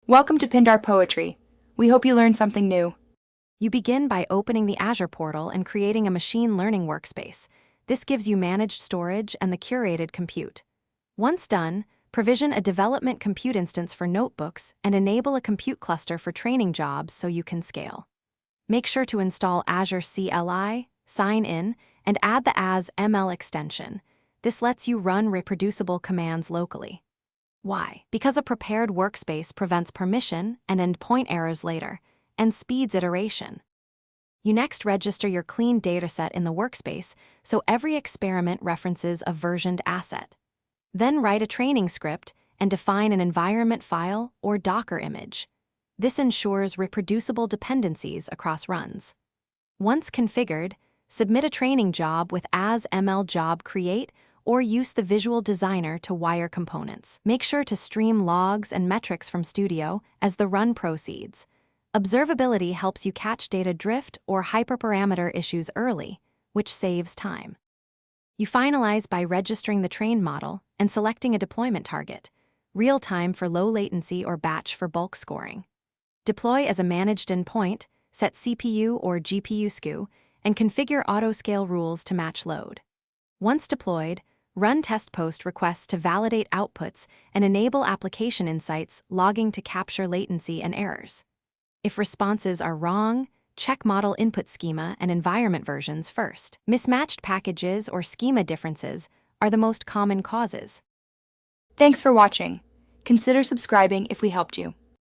Welcome to Pindar Poetry. We hope you learned something new. You begin by opening the Azure portal and creating a machine learning workspace. This gives you managed storage and the curated compute. Once done, provision a development compute instance for notebooks and enable a compute cluster for training jobs so you can scale. Make sure to install Azure CLI, sign in, and add the As ML extension. This lets you run reproducible commands locally. Why? Because a prepared workspace prevents permission and endpoint errors later, and speeds iteration. You next register your clean dataset in the workspace so every experiment references a versioned asset. Then write a training script and define an environment file or Docker image. This ensures reproducible dependencies across runs. Once configured, submit a training job with As ML job create or use the visual designer to wire components. Make sure to stream logs and metrics from Studio as the run proceeds. Observability helps you catch data drift or hyperparameter issues early, which saves time. You finalize by registering the trained model and selecting a deployment target, real-time for low latency or batch for bulk scoring. Deploy as a managed endpoint, set CPU or GPU SKU, and configure auto-scale rules to match load. Once deployed, run test post requests to validate outputs and enable application insights logging to capture latency and errors. If responses are wrong, check model input schema and environment versions first. Mismatched packages or schema differences are the most common causes. Thanks for watching. Consider subscribing if we helped you.